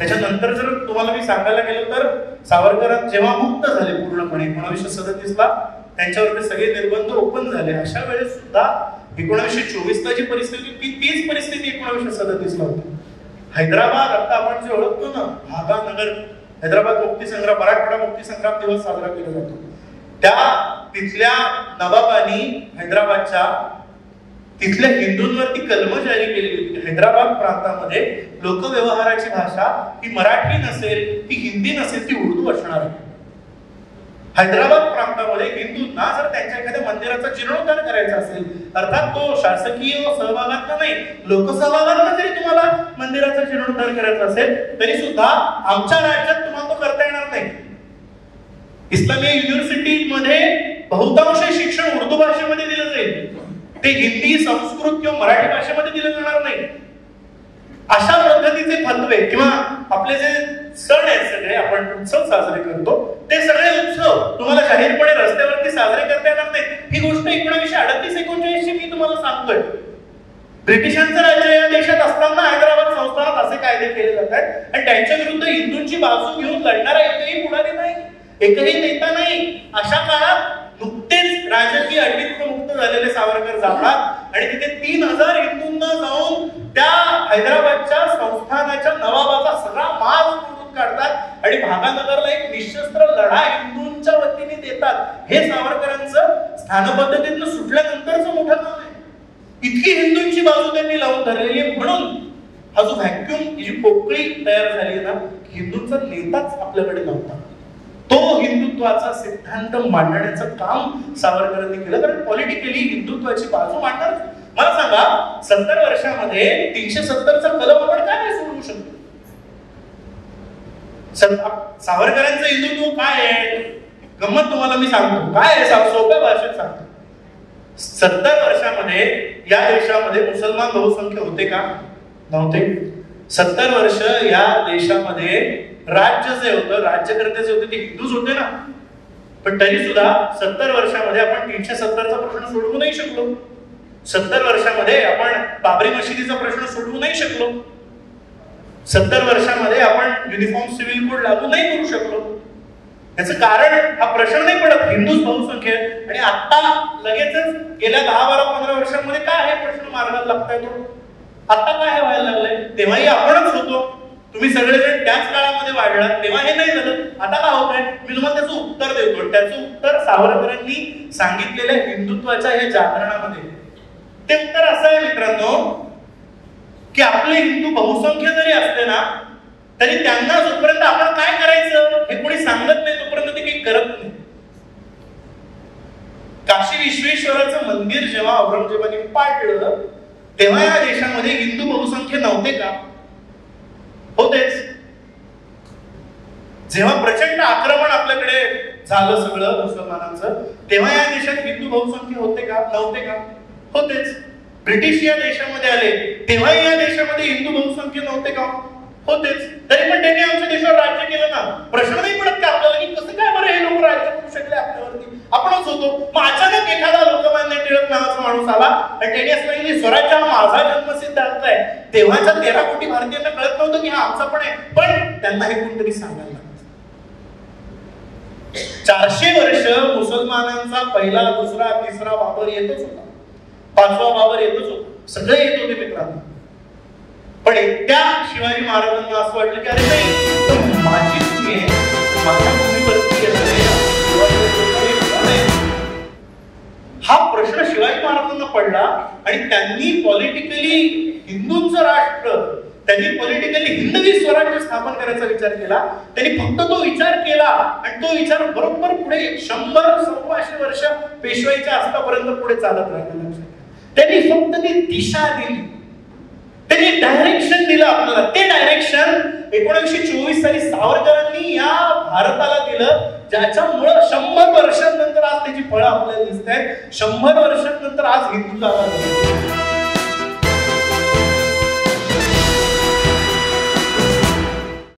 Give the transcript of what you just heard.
त्याच्यानंतर जर तुम्हाला मी सांगायला गेलो तर सावरकर जेव्हा मुक्त झाले पूर्णपणे 1937ला त्यांच्यावरती सगळे निर्बंध ओपन झाले, अशा वेळेस सुद्धा 1924ला जी परिस्थिती होती तीच परिस्थिती 1937ला होती. हैदराबाद आता आपण जे ओळखतो ना भागानगर, हैदराबाद मुक्तीसंग्राम, मराठवाडा मुक्तीसंग्राम दिवस साजरा केला जातो. तिथल्या नवाबांनी हैदराबादच्या तिथल्या हिंदूंवरती कलम जारी केलेली होती. हैदराबाद प्रांतामध्ये लोकव्यवहाराची भाषा ही मराठी नसेल, ती हिंदी नसेल, ती उर्दू असणार आहे. हैदराबाद प्रांतामध्ये हिंदूंना जर त्यांच्या एखाद्या मंदिराचा जीर्णोद्धार करायचा असेल, अर्थात तो शासकीय सहभागात नाही, लोकसहभागात जरी तुम्हाला मंदिराचा जीर्णोद्धार करायचा असेल तरी सुद्धा आमच्या राज्यात तुम्हाला तो करता येणार नाही. इस्लामी युनिव्हर्सिटीमध्ये बहुतांश शिक्षण उर्दू भाषेमध्ये दिलं जाईल, ते हिंदी, संस्कृत किंवा मराठी भाषेमध्ये दिलं जाणार नाही. अशा पद्धतीचे फतवे किंवा आपले जे सण आहेत सगळे आपण उत्सव साजरे करतो, ते सगळे उत्सव तुम्हाला जाहीरपणे रस्त्यावरती साजरे करता येणार नाही. ही गोष्ट 1938-39 ची मी तुम्हाला सांगतोय. ब्रिटिशांचं राज्य या देशात असताना हैदराबाद संस्थानात असे कायदे केले जात आहेत आणि त्यांच्या विरुद्ध हिंदूंची बाजू घेऊन लढणारा एकही पुढारी नाही, एकही नेता नाही. अशा काळात नुकतेच राजकीय अटीतून मुक्त झालेले सावरकर जातात आणि तिथे 3000 हिंदूंना जाऊन त्या हैदराबादच्या संस्थानाच्या नवाबाचा सगळा माज तोडून काढतात आणि भागानगरला एक निशस्त्र लढा हिंदूंच्या वतीने देतात. हे सावरकरांचं स्थानपद्धतीतनं सुटल्यानंतरचं मोठं काम आहे. इतकी हिंदूंची बाजू त्यांनी लावून धरलेली आहे, म्हणून हा जो व्हॅक्युम, जी पोकळी तयार झाली आहे ना, हिंदूंचा नेताच आपल्याकडे नव्हता. तो हिंदुत्वाचा सिद्धांत मांडण्याचं काम सावरकरांनी केलं, कारण पॉलिटिकली हिंदुत्वाची बाजू मांडणार. मला सांगा 70 वर्षामध्ये 370चा कलम आपण काय नाही सोडवू शकतो? सावरकरांचं हिंदुत्व काय आहे? गंमत तुम्हाला मी सांगतो काय आहे, सोप्या भाषेत सांगतो. 70 वर्षामध्ये या देशामध्ये मुसलमान बहुसंख्य होते का? नव्हते. 70 वर्ष या देशामध्ये राज्य जे होतं, राज्यकर्ते जे होते ते हिंदूच होते ना. पण तरी सुद्धा 70 वर्षामध्ये आपण 370चा प्रश्न सोडवू नाही शकलो. 70 वर्षामध्ये आपण बाबरी मशिदीचा प्रश्न सोडवू नाही शकलो. 70 वर्षामध्ये आपण युनिफॉर्म सिव्हिल कोड लागू नाही करू शकलो. याचं कारण हा प्रश्न नाही पडत, हिंदूच बहुसंख्य आहे. आणि आता लगेचच गेल्या 10, 12, 15 वर्षांमध्ये काय हे प्रश्न मार्गाला लागताय तो? आता काय व्हायला लागलंय? तेव्हाही आपणच होतो, तुम्ही सगळेजण त्याच काळामध्ये वाढलात, तेव्हा हे नाही झालं. आता काय होत आहे मी तुम्हाला त्याचं उत्तर देतो. त्याचं उत्तर सावरकरांनी सांगितलेल्या हिंदुत्वाच्या या जागरणामध्ये. ते उत्तर असं आहे मित्रांनो की आपले हिंदू बहुसंख्य जरी असले ना तरी त्यांना जोपर्यंत आपण काय करायचं हे कोणी सांगत नाही तोपर्यंत ते काही करत नाही. काशी विश्वेश्वराचं मंदिर जेव्हा औरंगजेबाने पाडलं तेव्हा या देशामध्ये हिंदू बहुसंख्य नव्हते का? होतेच. जेव्हा प्रचंड आक्रमण आपल्याकडे झालं सगळं मुसलमानांचं तेव्हा या देशात हिंदू बहुसंख्य होते का? नव्हते का? होतेच. ब्रिटिश या देशामध्ये आले तेव्हाही या देशामध्ये हिंदू बहुसंख्य नव्हते का? होतेच. तरी पण त्यांनी आमच्या देशावर राज्य केलं ना. प्रश्न नाही पडत का आपल्याला की कसं काय बरं हे लोक राज्य करू शकले आपल्यावरती? आपणच होतो. मग अचानक एखादा लोकमान्य टिळक नावाचा माणूस आला आणि त्यांनी असं सांगितलं स्वराज्य हा माझा जन्मसिद्ध अर्थ आहे. तेव्हाच्या 13 कोटी भारतीयांना कळत नव्हतं की हा आमचा पण आहे, पण त्यांना हे कोणतरी सांगायला लागलं. 400 वर्ष मुसलमानांचा पहिला, दुसरा, तिसरा बाबर येतच होता, 5वा बाबर येतच होता, सगळे येत होते मित्रांनो. पण एकट्या शिवाजी महाराजांना असं वाटलं की अरे नाही माझी भूमी आहे, माझ्या भूमीवरती हा प्रश्न शिवाजी महाराजांना पडला आणि त्यांनी पॉलिटिकली हिंदूंचं राष्ट्र, त्यांनी पॉलिटिकली हिंदवी स्वराज्य स्थापन करायचा विचार केला. त्यांनी फक्त तो विचार केला आणि तो विचार बरोबर पुढे 100-125 वर्ष पेशवाईच्या अस्तापर्यंत पुढे चालत राहिला. त्यांनी फक्त ती दिशा दिली, त्यांनी डायरेक्शन दिलं आपल्याला. ते डायरेक्शन 1924 साली सावरकरांनी या भारताला दिलं, ज्याच्यामुळं 100 वर्षांनंतर आज त्याची फळं आपल्याला दिसत आहेत. 100 वर्षांनंतर आज हिंदू जागा